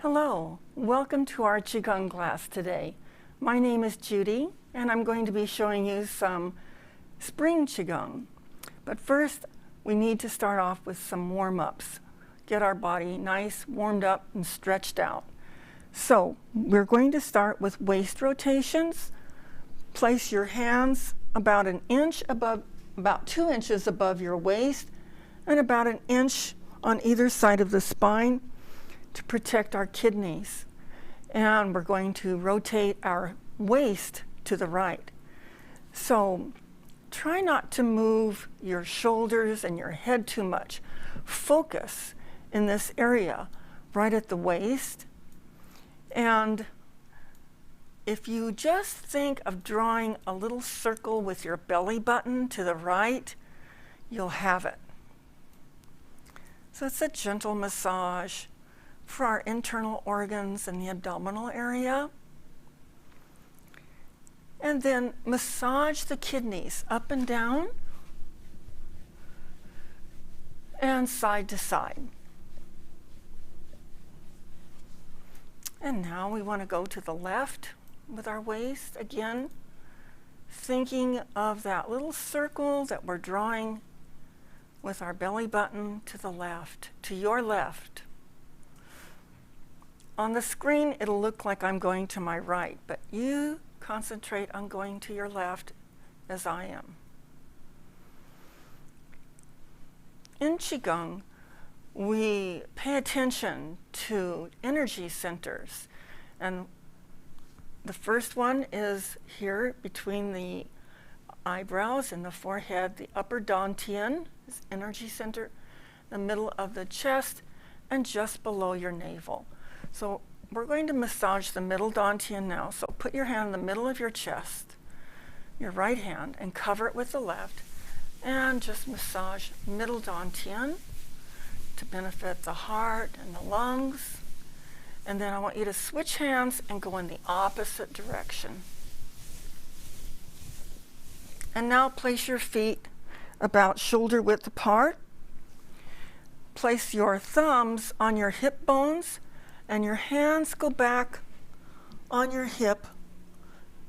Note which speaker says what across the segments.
Speaker 1: Hello, welcome to our Qigong class today. My name is Judy, and I'm going to be showing you some spring Qigong. But first, we need to start off with some warm-ups. Get our body nice, warmed up, and stretched out. So, we're going to start with waist rotations. Place your hands about 2 inches above your waist, and about 1 inch on either side of the spine, to protect our kidneys. And we're going to rotate our waist to the right. So try not to move your shoulders and your head too much. Focus in this area right at the waist. And if you just think of drawing a little circle with your belly button to the right, you'll have it. So it's a gentle massage for our internal organs in the abdominal area. And then massage the kidneys up and down and side to side. And now we want to go to the left with our waist again, thinking of that little circle that we're drawing with our belly button to the left, to your left. On the screen, it'll look like I'm going to my right, but you concentrate on going to your left as I am. In Qigong, we pay attention to energy centers. And the first one is here between the eyebrows and the forehead. The upper dantian is energy center, the middle of the chest, and just below your navel. So we're going to massage the middle dantian now. So put your hand in the middle of your chest, your right hand, and cover it with the left. And just massage middle dantian to benefit the heart and the lungs. And then I want you to switch hands and go in the opposite direction. And now place your feet about shoulder width apart. Place your thumbs on your hip bones, and your hands go back on your hip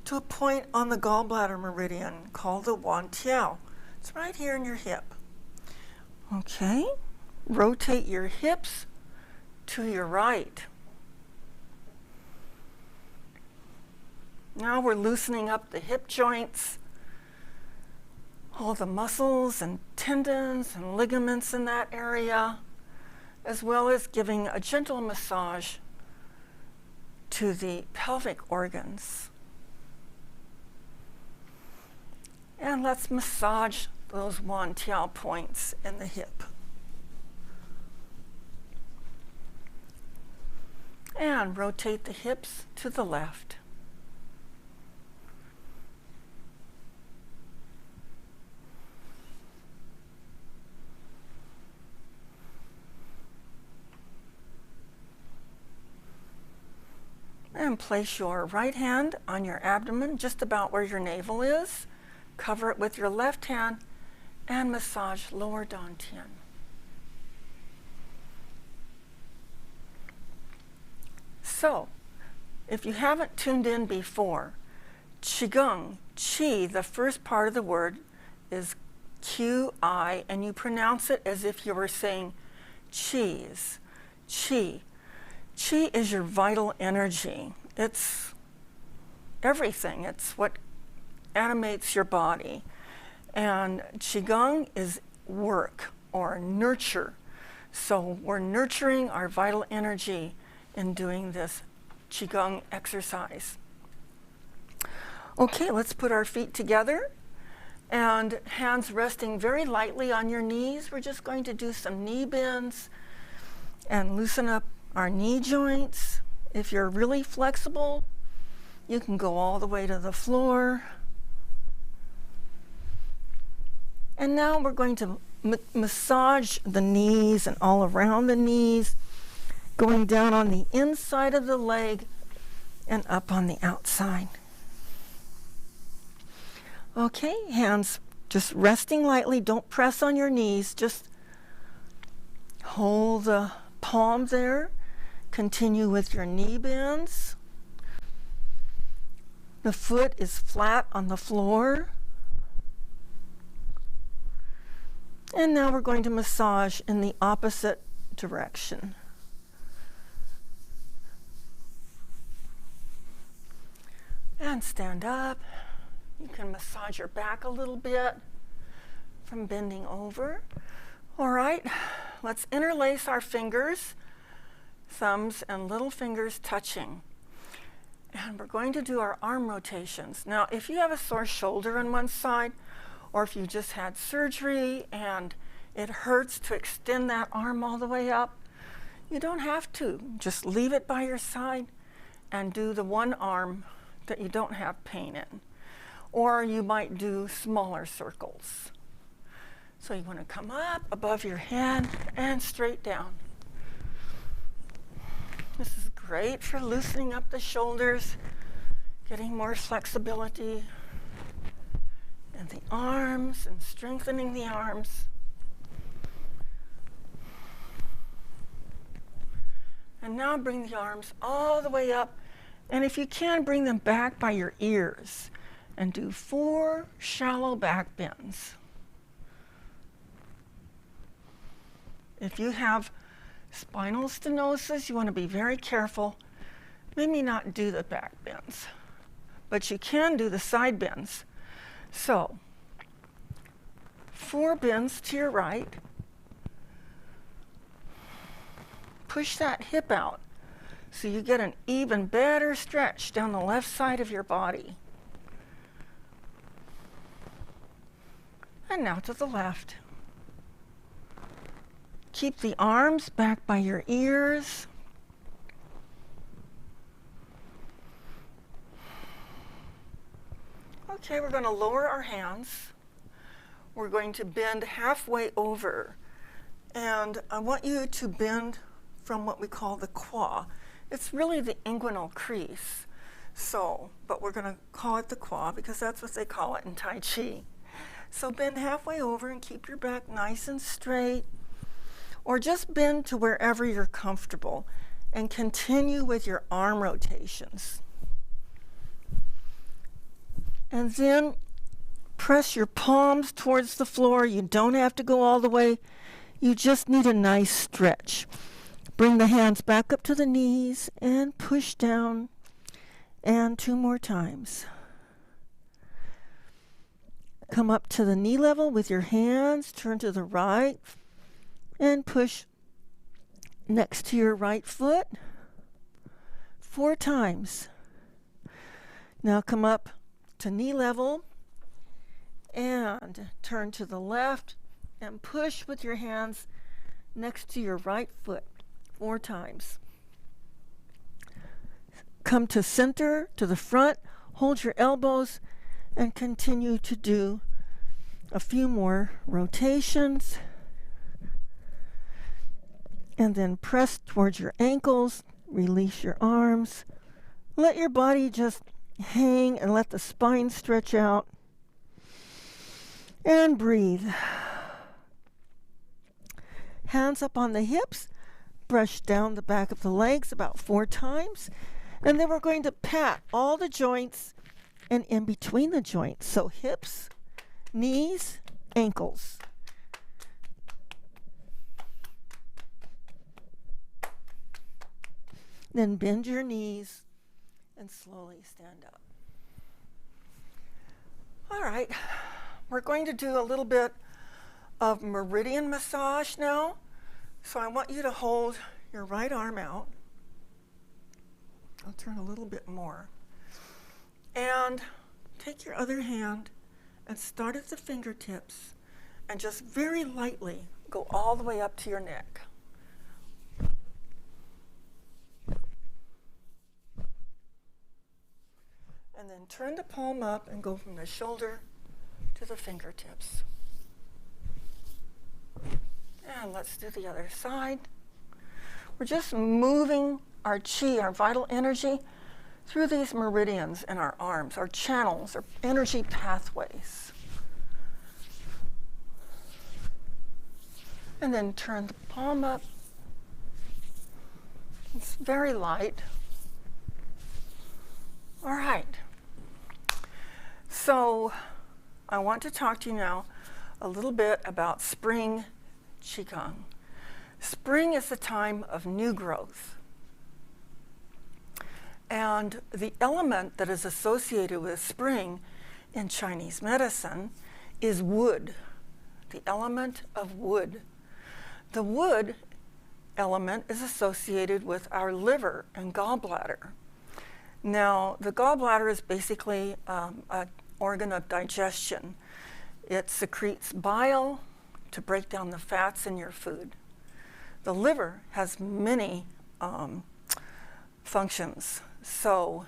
Speaker 1: to a point on the gallbladder meridian called the Wantiao. It's right here in your hip. Okay, rotate your hips to your right. Now we're loosening up the hip joints, all the muscles and tendons and ligaments in that area, as well as giving a gentle massage to the pelvic organs. And let's massage those Wantiao points in the hip. And rotate the hips to the left. And place your right hand on your abdomen, just about where your navel is. Cover it with your left hand and massage lower dantian. So, if you haven't tuned in before, Qigong, Qi, the first part of the word is Qi, and you pronounce it as if you were saying cheese, Qi. Qi is your vital energy. It's everything. It's what animates your body. And Qigong is work or nurture. So we're nurturing our vital energy in doing this Qigong exercise. Okay, let's put our feet together and hands resting very lightly on your knees. We're just going to do some knee bends and loosen up our knee joints. If you're really flexible, you can go all the way to the floor. And now we're going to massage the knees and all around the knees, going down on the inside of the leg and up on the outside. Okay, hands just resting lightly. Don't press on your knees. Just hold the palm there Continue with your knee bends. The foot is flat on the floor. And now we're going to massage in the opposite direction. And stand up. You can massage your back a little bit from bending over. All right, let's interlace our fingers, thumbs and little fingers touching. And we're going to do our arm rotations. Now, if you have a sore shoulder on one side, or if you just had surgery and it hurts to extend that arm all the way up, you don't have to. Just leave it by your side and do the one arm that you don't have pain in. Or you might do smaller circles. So you want to come up above your head and straight down. This is great for loosening up the shoulders, getting more flexibility in the arms and strengthening the arms. And now bring the arms all the way up, and if you can, bring them back by your ears and do 4 shallow back bends. If you have spinal stenosis, you want to be very careful. Maybe not do the back bends, but you can do the side bends. So, 4 bends to your right. Push that hip out so you get an even better stretch down the left side of your body. And now to the left. Keep the arms back by your ears. Okay, we're going to lower our hands. We're going to bend halfway over. And I want you to bend from what we call the qua. It's really the inguinal crease. So, but we're going to call it the qua because that's what they call it in Tai Chi. So bend halfway over and keep your back nice and straight. Or just bend to wherever you're comfortable and continue with your arm rotations. And then press your palms towards the floor. You don't have to go all the way. You just need a nice stretch. Bring the hands back up to the knees and push down. And 2 more times. Come up to the knee level with your hands. Turn to the right. And push next to your right foot 4 times. Now come up to knee level and turn to the left and push with your hands next to your right foot 4 times. Come to center, to the front, hold your elbows and continue to do a few more rotations. And then press towards your ankles, release your arms. Let your body just hang and let the spine stretch out. And breathe. Hands up on the hips, brush down the back of the legs about 4 times. And then we're going to pat all the joints and in between the joints. So hips, knees, ankles. Then bend your knees and slowly stand up. All right, we're going to do a little bit of Meridian Massage now. So I want you to hold your right arm out. I'll turn a little bit more. And take your other hand and start at the fingertips and just very lightly go all the way up to your neck. And then turn the palm up and go from the shoulder to the fingertips. And let's do the other side. We're just moving our chi, our vital energy, through these meridians in our arms, our channels, our energy pathways. And then turn the palm up It's very light. All right. So I want to talk to you now a little bit about spring Qigong. Spring is the time of new growth. And the element that is associated with spring in Chinese medicine is wood, the element of wood. The wood element is associated with our liver and gallbladder. Now, the gallbladder is basically an organ of digestion. It secretes bile to break down the fats in your food. The liver has many functions. So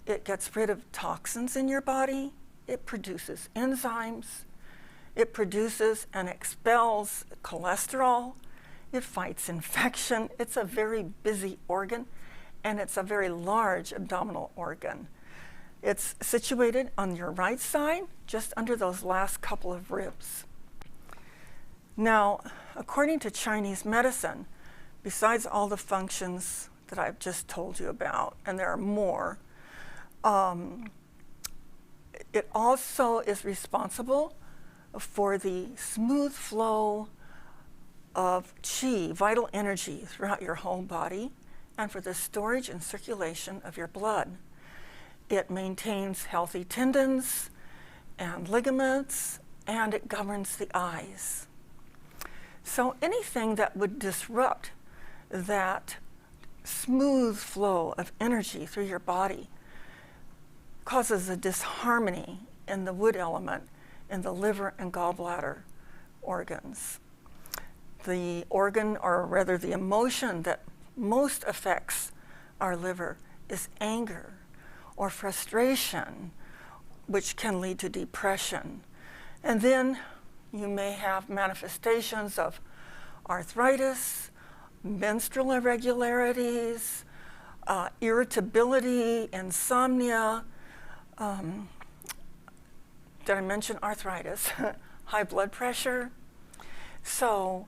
Speaker 1: it gets rid of toxins in your body. It produces enzymes. It produces and expels cholesterol. It fights infection. It's a very busy organ, and it's a very large abdominal organ. It's situated on your right side, just under those last couple of ribs. Now, according to Chinese medicine, besides all the functions that I've just told you about, and there are more, it also is responsible for the smooth flow of qi, vital energy, throughout your whole body, and for the storage and circulation of your blood. It maintains healthy tendons and ligaments, and it governs the eyes. So anything that would disrupt that smooth flow of energy through your body causes a disharmony in the wood element in the liver and gallbladder organs. The organ, or rather the emotion that most affects our liver, is anger or frustration, which can lead to depression. And then you may have manifestations of arthritis, menstrual irregularities, irritability, insomnia. Did I mention arthritis? High blood pressure. So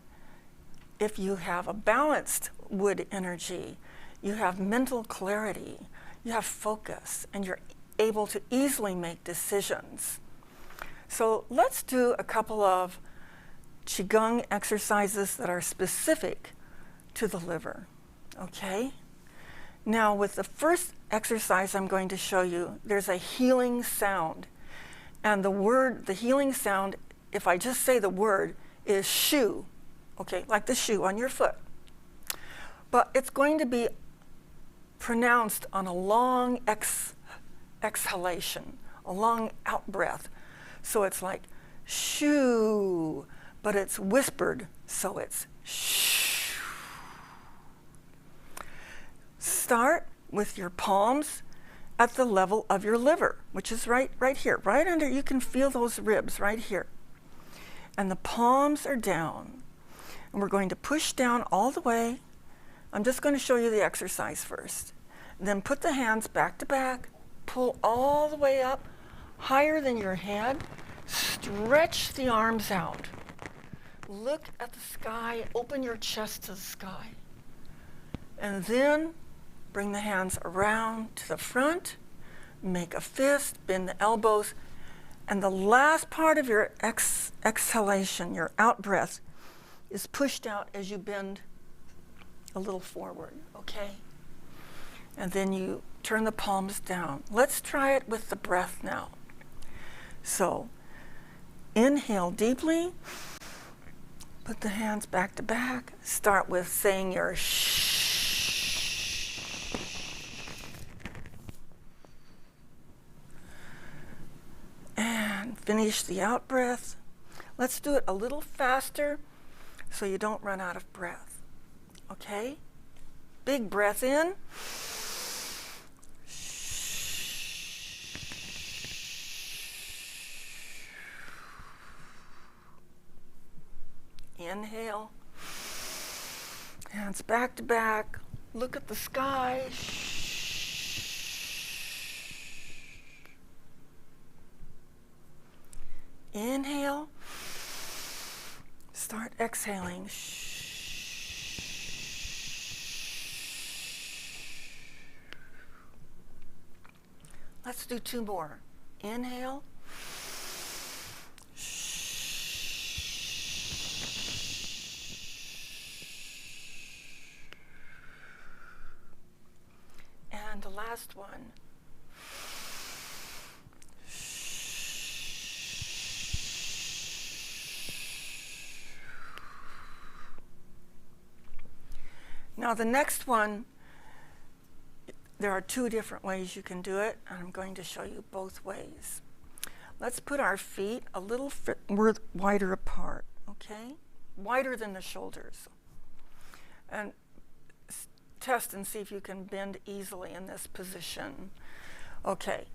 Speaker 1: if you have a balanced wood energy, you have mental clarity, you have focus, and you're able to easily make decisions. So let's do a couple of Qigong exercises that are specific to the liver, okay? Now, with the first exercise I'm going to show you, there's a healing sound. And the healing sound, if I just say the word, is shu, okay, like the shoe on your foot. But it's going to be pronounced on a long exhalation, a long out breath. So it's like shoo, but it's whispered, so it's shh. Start with your palms at the level of your liver, which is right here, right under. You can feel those ribs right here. And the palms are down. And we're going to push down all the way. I'm just going to show you the exercise first. Then put the hands back to back, pull all the way up, higher than your head. Stretch the arms out. Look at the sky, open your chest to the sky. And then bring the hands around to the front, make a fist, bend the elbows, and the last part of your exhalation, your out breath, is pushed out as you bend a little forward, okay? And then you turn the palms down. Let's try it with the breath now. So, inhale deeply, put the hands back to back, start with saying your shh. And finish the out breath. Let's do it a little faster so you don't run out of breath. Okay? Big breath in. Inhale. Hands back to back. Look at the sky. Inhale. Start exhaling. Let's do 2 more. Inhale. And the last one. Now the next one, there are 2 different ways you can do it, and I'm going to show you both ways. Let's put our feet a little wider apart, okay? Wider than the shoulders. And test and see if you can bend easily in this position. Okay,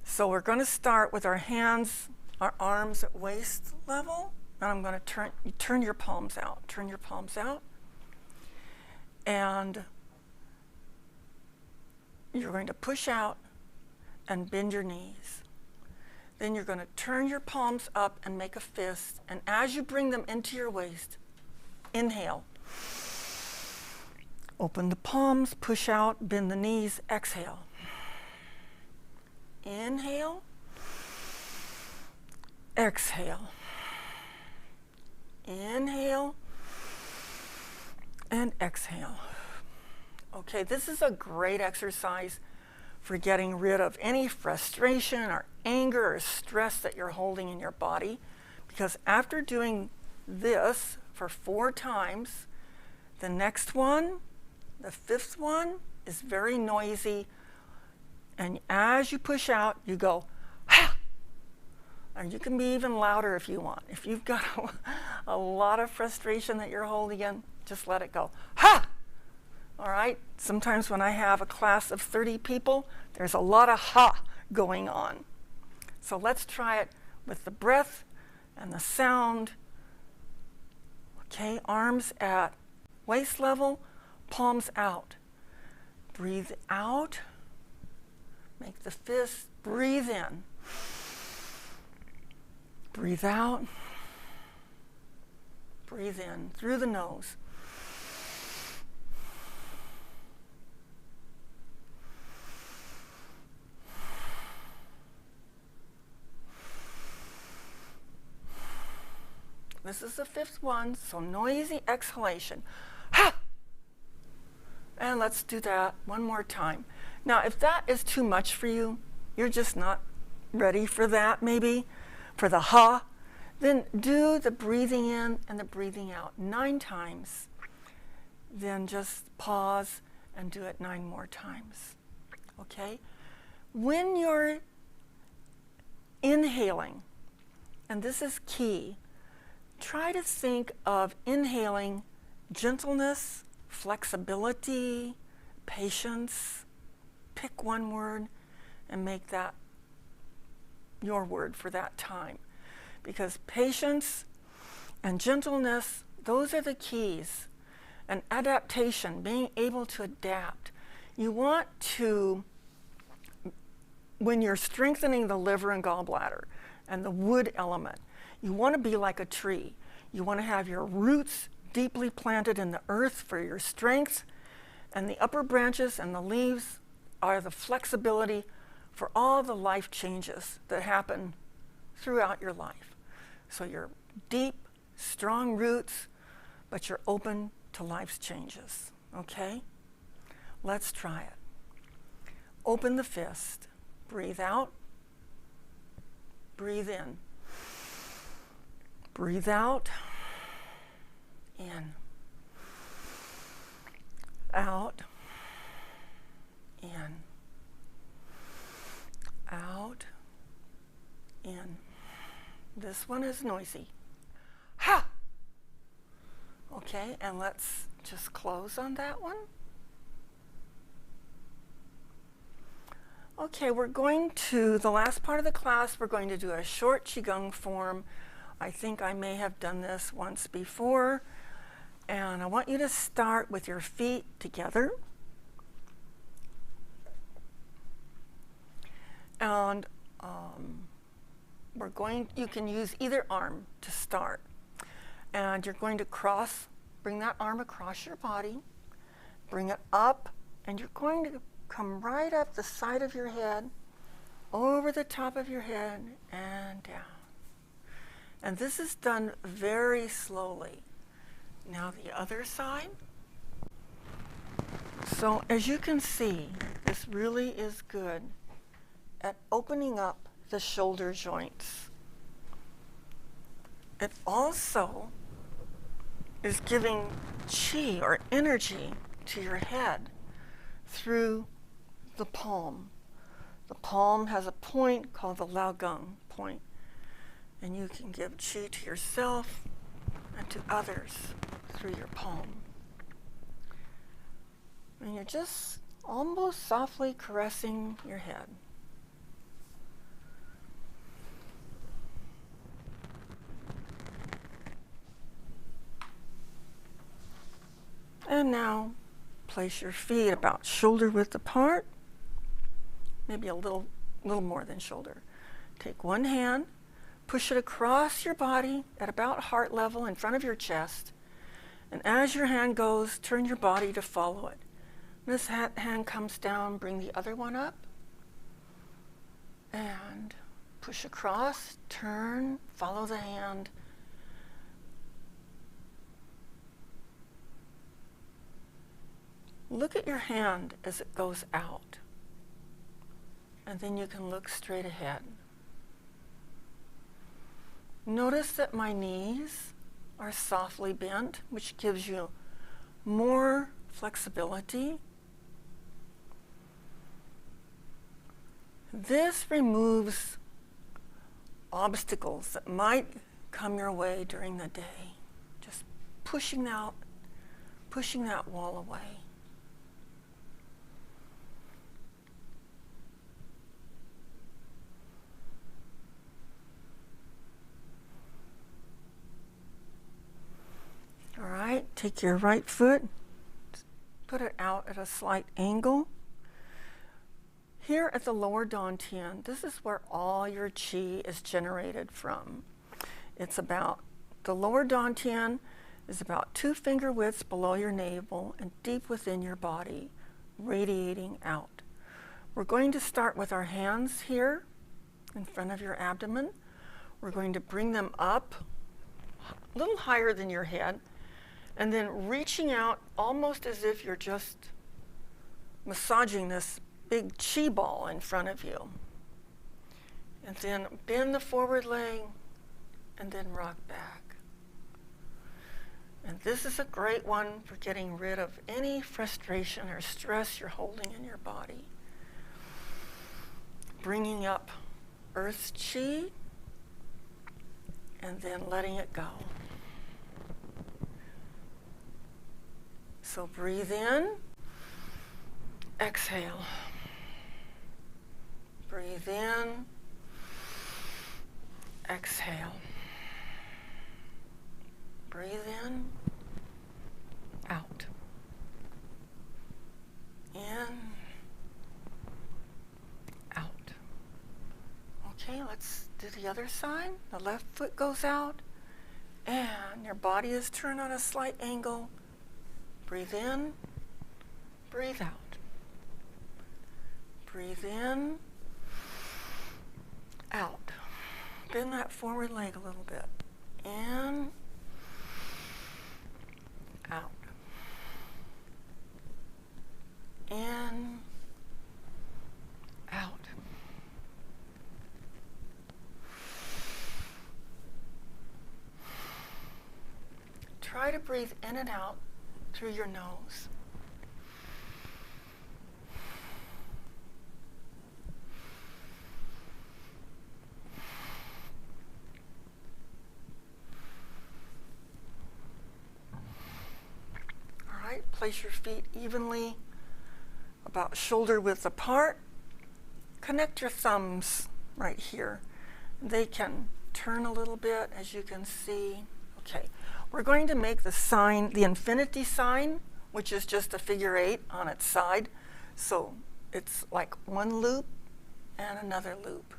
Speaker 1: so we're going to start with our hands, our arms at waist level, and I'm going to turn your palms out. Turn your palms out. And you're going to push out and bend your knees. Then you're going to turn your palms up and make a fist. And as you bring them into your waist, inhale. Open the palms, push out, bend the knees, exhale. Inhale. Exhale. Inhale. And exhale. Okay, this is a great exercise for getting rid of any frustration or anger or stress that you're holding in your body, because after doing this for 4 times, the next one, the 5th one, is very noisy, and as you push out, you go, ha! And you can be even louder if you want. If you've got a lot of frustration that you're holding in, just let it go. Ha! All right? Sometimes when I have a class of 30 people, there's a lot of ha going on. So let's try it with the breath and the sound. Okay, arms at waist level, palms out. Breathe out. Make the fist. Breathe in. Breathe out. Breathe in through the nose. This is the 5th one, so noisy exhalation. Ha! And let's do that one more time. Now, if that is too much for you, you're just not ready for that maybe, for the ha, then do the breathing in and the breathing out 9 times. Then just pause and do it 9 more times. Okay? When you're inhaling, and this is key, try to think of inhaling gentleness, flexibility, patience. Pick one word and make that your word for that time. Because patience and gentleness, those are the keys. And adaptation, being able to adapt. You want to, when you're strengthening the liver and gallbladder and the wood element, you want to be like a tree. You want to have your roots deeply planted in the earth for your strength, and the upper branches and the leaves are the flexibility for all the life changes that happen throughout your life. So you're deep, strong roots, but you're open to life's changes, okay? Let's try it. Open the fist. Breathe out. Breathe in. Breathe out, in, out, in, out, in. This one is noisy. Ha! Okay, and let's just close on that one. Okay, we're going to, the last part of the class, we're going to do a short Qigong form. I think I may have done this once before. And I want you to start with your feet together. And you can use either arm to start. And you're going to bring that arm across your body, bring it up, and you're going to come right up the side of your head over the top of your head and down. And this is done very slowly. Now the other side. So as you can see, this really is good at opening up the shoulder joints. It also is giving chi or energy to your head through the palm. The palm has a point called the Gong point, and you can give chi to yourself and to others through your palm. And you're just almost softly caressing your head. And now place your feet about shoulder width apart, maybe a little more than shoulder. Take one hand, push it across your body at about heart level in front of your chest, and as your hand goes, turn your body to follow it. When this hand comes down, bring the other one up, and push across, turn, follow the hand. Look at your hand as it goes out, and then you can look straight ahead. Notice that my knees are softly bent, which gives you more flexibility. This removes obstacles that might come your way during the day. Just pushing that wall away. All right, take your right foot, put it out at a slight angle. Here at the lower dantian, this is where all your chi is generated from. The lower dantian is about 2 finger widths below your navel and deep within your body, radiating out. We're going to start with our hands here in front of your abdomen. We're going to bring them up a little higher than your head, and then reaching out almost as if you're just massaging this big chi ball in front of you. And then bend the forward leg and then rock back. And this is a great one for getting rid of any frustration or stress you're holding in your body. Bringing up Earth's chi and then letting it go. So breathe in, exhale. Breathe in, exhale. Breathe in, out. In, out. Okay, let's do the other side. The left foot goes out, and your body is turned on a slight angle. Breathe in, breathe out. Breathe in, out. Bend that forward leg a little bit. In, out. In, out. Try to breathe in and out through your nose. All right, place your feet evenly, about shoulder width apart. Connect your thumbs right here. They can turn a little bit, as you can see. Okay, we're going to make the sign, the infinity sign, which is just a figure 8 on its side. So it's like one loop and another loop.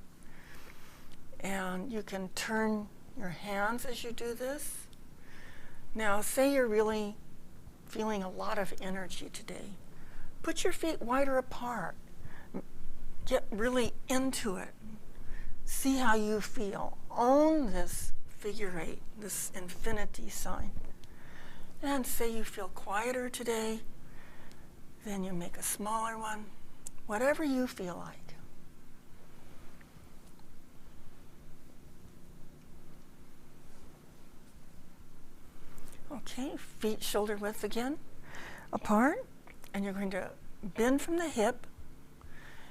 Speaker 1: And you can turn your hands as you do this. Now, say you're really feeling a lot of energy today. Put your feet wider apart. get really into it. See how you feel. Own this figure 8, this infinity sign. And say you feel quieter today, then you make a smaller one, whatever you feel like. Okay, feet shoulder width again, apart, and you're going to bend from the hip.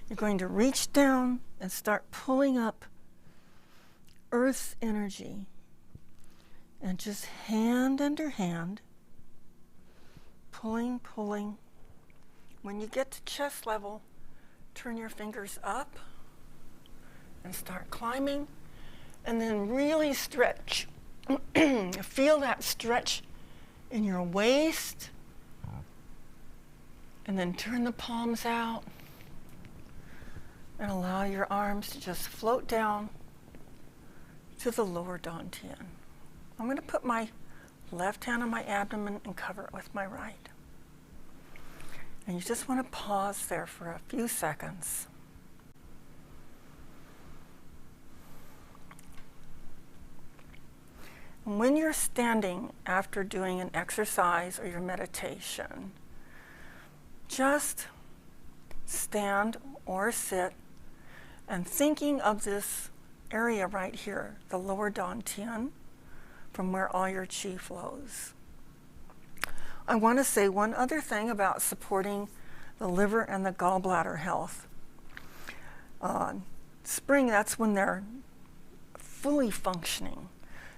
Speaker 1: You're going to reach down and start pulling up Earth's energy. And just hand under hand, pulling, pulling. When you get to chest level, turn your fingers up and start climbing, and then really stretch. Feel that stretch in your waist, and then turn the palms out and allow your arms to just float down to the lower dantian. I'm going to put my left hand on my abdomen and cover it with my right. And you just want to pause there for a few seconds. And when you're standing after doing an exercise or your meditation, just stand or sit and thinking of this area right here, the lower dantian, from where all your chi flows. I want to say one other thing about supporting the liver and the gallbladder health. Spring, that's when they're fully functioning.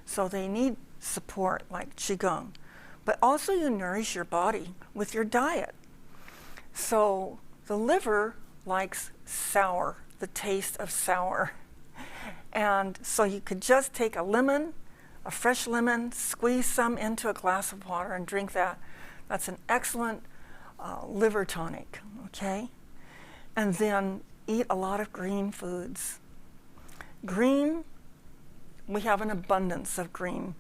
Speaker 1: So they need support like Qigong. But also you nourish your body with your diet. So the liver likes sour, the taste of sour. And so you could just take a lemon, a fresh lemon, squeeze some into a glass of water and drink that. That's an excellent liver tonic, okay? And then eat a lot of green foods. Green, we have an abundance of green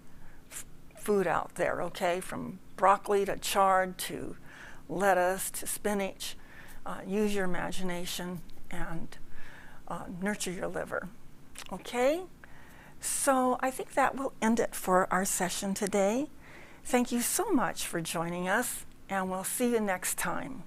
Speaker 1: food out there, okay? From broccoli to chard to lettuce to spinach. Use your imagination and nurture your liver, okay? So I think that will end it for our session today. Thank you so much for joining us, and we'll see you next time.